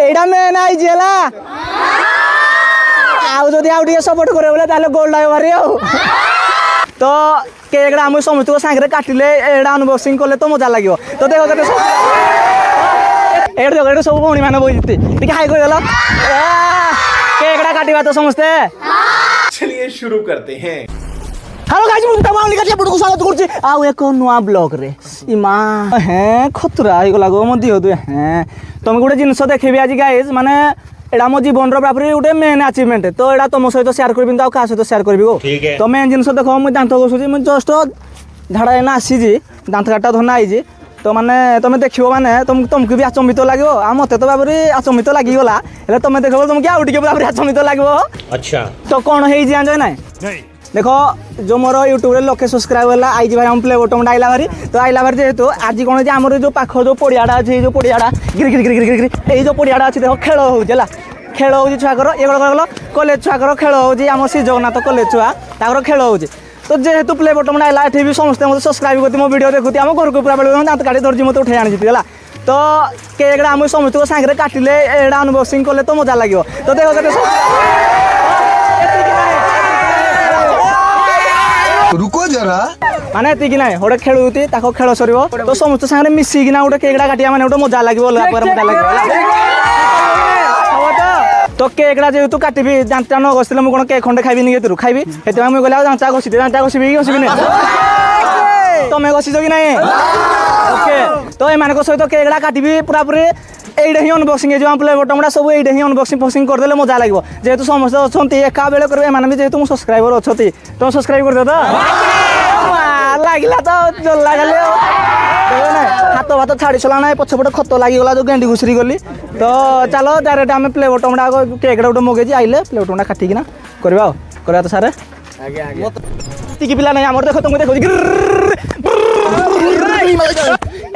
এইটা main I জেলা আউ যদি আউ টিকে সপোর্ট করে বলে তাহলে গোল্ড আই মারি আউ তো কেকটা আমি সমস্ত সাংরে কাটিলে এটা আনবক্সিং করলে তো মজা লাগিব তো দেখো কেতে এটা দেখো এটা সব ভৌণী মানে বইতে ঠিক হাই করে গেল কেকটা কাটিবা তো সমস্ত चलिए शुरू करते हैं। हेलो गाइस मुझे तमाम निकाल आपको स्वागत करछि आउ एको नुआ ब्लॉग रे इमा हैं खतरा हो लागो म दियो दे हैं तुम गोटे जिंस देखबी आज गाइस माने एडा मो जीवन रो बापरे गोटे मेन अचीवमेंट तो एडा तुम सहित शेयर करबी तो का सहित शेयर करबी गो तो मेन जिंस देखो मु दांत घसुछि मु जस्ट झाड़ा एना आसी जी दांत काटा धना आई जी तो माने तुम देखियो माने तुमको भी अचंबित लागियो आ मते तो बाबरी अचंबित लागि गला हेले तुम देखबो तुम क्या उठी के बाबरी अचंबित लागबो अच्छा तो कोन हेई जान जय नाही देखो जो मोर यूट्यूब रे लक्षे सब्सक्राइब होला आई जी भाई हम प्ले बटन आइला भारी तो आइला भारी जेहेतु आज कोन जे हमर जो पाख जो पड़ियाडा अछि जो पड़ियाडा गिर गिर गिर गिर गिर एई जो पड़ियाडा अछि देखो खेल हो जला खेल हो छुआ कर ये गलो कॉलेज छुआ कर खेल हो हम श्री जगन्नाथ कॉलेज छुआ ताकर खेल हो तो जेहेतु प्ले बटन आइला एठी भी समस्त मते सब्सक्राइब करती मो वीडियो देखुती हम घर को पूरा बेले दांत काटी धरजी मते उठाई आनी जितला तो केकड़ा हम समस्त सागरे काटिले एडा अनबॉक्सिंग करले तो मजा লাগিব तो देखो केते रुको जरा माने एतिकी नाही गोटे खेलुती ताको खेल सरिबो तो समस्त सागरे मिसी किना गोटे केकड़ा काटिया माने गोटे मजा লাগিব अलगा पर मजा লাগিব तो केकड़ा जेहेतु काटिबी दांता न घसिले मु कोन केक खंडे खाइबी नि केतरु खाइबी हेते मु गला दांता घसिबी घसिबी नै तमे घसिजो कि नै ओके तो ए माने को सहित केकड़ा काटिबी पूरा पूरी एइडे ही अनबॉक्सिंग जो प्ले बटनडा सब एइडे ही अनबॉक्सिंग फॉक्सिंग कर देले मजा লাগিব जेहेतु समस्त अछंती एका बेले करबे माने भी जेहेतु मु सब्सक्राइबर अछती तो सब्सक्राइब कर दे तो लागिला तो जल लागले हाथ भात छाड़ी चला ना पछपटे खत लागिगला जो गेंडी घुसरी गली तो चलो डायरेक्ट आम प्ले बटनडा केकड़ा गोटे मगेजी आइले प्ले बटनडा काटिकिना करबा करबा तो सारे आगे आगे तिकी पिला नै हमर देखो तुम देखो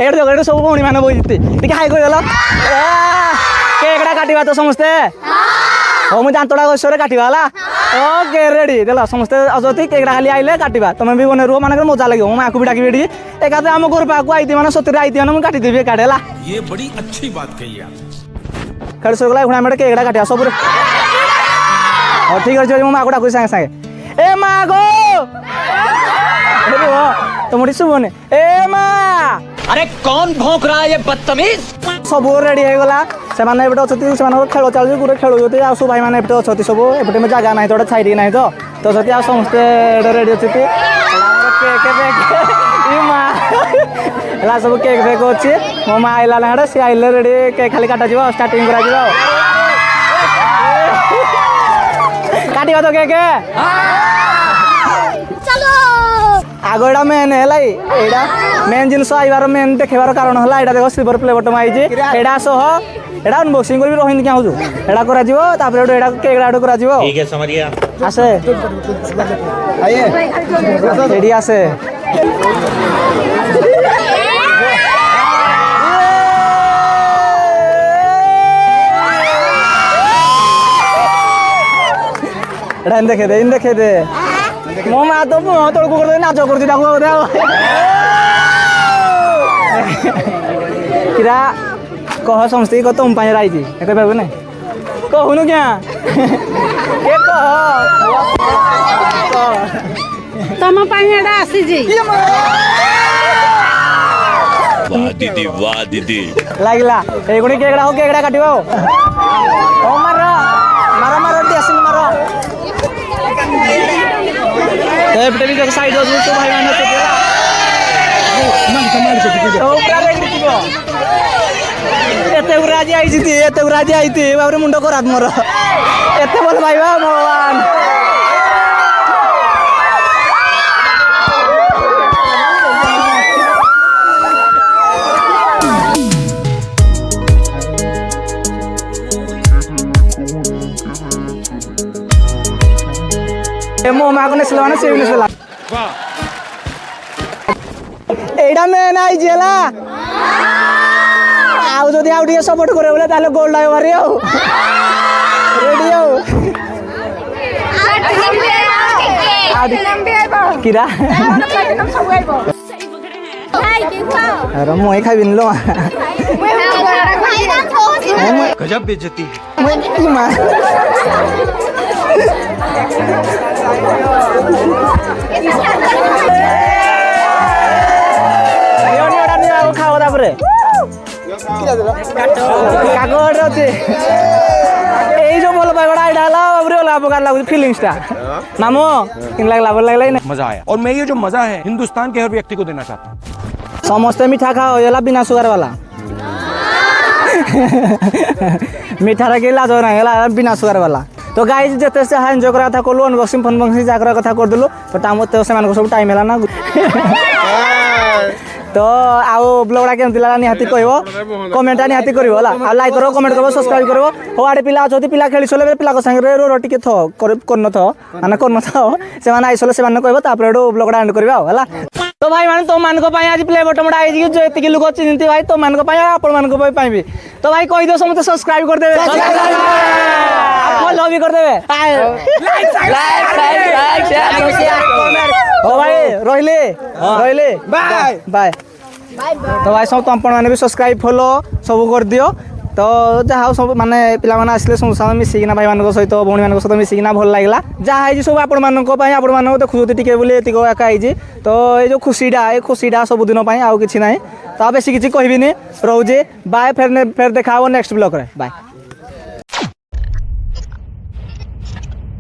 एड देखो एड सब भौणी माने बइते टिके हाई कर गेल केकड़ा काटिबा तो समस्ते हो मु दांतडा गसरे काटिबा हला ओके रेडी देला समस्ते अजती केकड़ा खाली आइले काटिबा तमे भी बने रो माने मजा লাগিব हम आकु भी डाकी बेडी एकाते हम घर पाकु आइती माने सतरे आइती माने मु काटि देबे काटेला ये बड़ी अच्छी बात कही आप खड़ सो गला खुणा मेड केकड़ा काटिया सब और ठीक है मु आकु डाकु संगे संगे ए मागो तुम्हारी सुबह ए माँ अरे कौन भौंक रहा है ये बदतमीज सब रेडी हो गला से माने एबटे अछती से माने खेल चालू गुरे खेल होते आ सब भाई माने एबटे अछती सब एबटे में जागा नाही तोडे छाइडी नाही तो सती आ समस्त रेडी अछती केक बेक ई माँ ला सब केक बेक अछि मो माँ आइला ना से आइले रेडी केक खाली काटा जीवा स्टार्टिंग करा जीवा काटिबा तो केक आगो एडा मेन है एडा मेन जिनस आइबार मेन देखेबार कारण हला एडा देखो सिल्वर प्ले बटन आइजे एडा सह एडा अनबॉक्सिंग करबी रहिन क्या होजु एडा करा जीवो तापर एडा केकड़ा एडा करा जीवो ठीक है समझिया आसे आइए रेडी आसे एडा इन देखे दे मो मा तो तोड़को कर दे नाच करती डाको दे किरा कह समस्ती को तुम पाए राई जी कह बाबू ने कहूनु क्या के कह तम पाएडा आसी जी वाह दीदी लागला ए गुणी केकड़ा हो केकड़ा काटिबो ओ मारो मारो मारो देसिन मारो एपटे भी साइड हो तो भाई माने तो ओ प्रारे गिटिबो एते उराजी आइती बाबरे मुंडो करात मोर एते बोल भाई भगवान मो मा को नेसला माने सेव नेसला एडा मेन आई जेला आउ जदी आउ टिके सपोर्ट करे बोले ताले गोल्ड आइ मारी आउ रेडी आउ किरा ଆରେ ମୁଁ ଖାଇବିନି ଲୋ गजब बेइज्जती है ମା ଖାଅ ତାପରେ କାଗଜ ଅଛି ଏଇ ଯୋଉ ଭଲ ପାଇବାଟା ଏଇଟା ହେଲା ବାବୁରେ ଅଲଗା ପ୍ରକାର ଲାଗୁଛି ଫିଲିଙ୍ଗସଟା ମାମୁ କେମିତି ଲାଗିଲା ଭଲ ଲାଗିଲା କି मजा आया और मैं ये जो मजा है हिंदुस्तान के हर व्यक्ति को देना चाहता हूँ ସମସ୍ତେ ମିଠା ଖାଅ ହେଲା ବିନା ସୁଗାର ବାଲା ମିଠାରେ କେହି ଲାଜ ନାହିଁ ହେଲା ବିନା ସୁଗାର ବାଲା ତ ଗାଈ ଯେତେ ଯାହା ଏନ୍ଜୟ କରିବା କଥା କଲୁ ଅନବକ୍ସିଂ ଫନବକ୍ସିଂ ଯାହା କରିବା କଥା କରିଦେଲୁ ତ ସେମାନଙ୍କୁ ସବୁ ଟାଇମ୍ ହେଲା ନା ତ ଆଉ ବ୍ଲଗ୍ଟା କେମିତି ଲାଗଲା ନିହାତି କହିବ କମେଣ୍ଟଟା ନିହାତି କରିବ ହେଲା ଆଉ ଲାଇକ୍ କରିବ କମେଣ୍ଟ କରିବ ସବସ୍କ୍ରାଇବ୍ କରିବ ହଉ ଆଡ଼େ ପିଲା ଅଛନ୍ତି ପିଲା ଖେଳି ସରିଲେ ପିଲାଙ୍କ ସାଙ୍ଗରେ ରୋ ଟିକେ କରିନଥାଅ ସେମାନେ ଆଇସଲେ ସେମାନେ କହିବ ତାପରେ ଏଠୁ ବ୍ଲଗ୍ଟା ଏଣ୍ଡ କରିବା ଆଉ ହେଲା ତ ଭାଇ ମାନେ ତମମାନଙ୍କ ପାଇଁ ଆଜି ପ୍ଲେ ବଟମଟା ଆଇଛି ଯେତିକି ଲୋକ ଚିହ୍ନିନ୍ତି ଭାଇ ତମମାନଙ୍କ ପାଇଁ ଆପଣମାନଙ୍କ ପାଇଁ ବି ତ ଭାଇ କହିଦିଅ ସମସ୍ତେ ସବସ୍କ୍ରାଇବ୍ କରିଦେବେ ଫଲୋ ବି କରିଦେବେ ହଉ ଭାଇ ରହିଲେ ବାଏ ବାଏ ତ ଭାଇ ସବୁ ଆପଣମାନେ ବି ସବସ୍କ୍ରାଇବ୍ ଫଲୋ ସବୁ କରିଦିଅ ତ ଯାହା ହଉ ସବୁ ମାନେ ପିଲାମାନେ ଆସିଲେ ସମସ୍ତେ ମିଶିକିନା ଭାଇମାନଙ୍କ ସହିତ ଭଉଣୀମାନଙ୍କ ସହିତ ମିଶିକିନା ଭଲ ଲାଗିଲା ଯାହା ହେଇଛି ସବୁ ଆପଣମାନଙ୍କ ପାଇଁ ଆପଣମାନଙ୍କୁ ଦେଖୁଛନ୍ତି ଟିକେ ବୋଲି ଏତିକି ଏକା ହେଇଛି ତ ଏଇ ଯେଉଁ ଖୁସିଟା ସବୁଦିନ ପାଇଁ ଆଉ କିଛି ନାହିଁ ତ ବେଶୀ କିଛି କହିବିନି ରହୁଛି ବାଏ ଫେର ଦେଖା ହବ ନେକ୍ସଟ ବ୍ଲଗ୍ରେ ବାଏ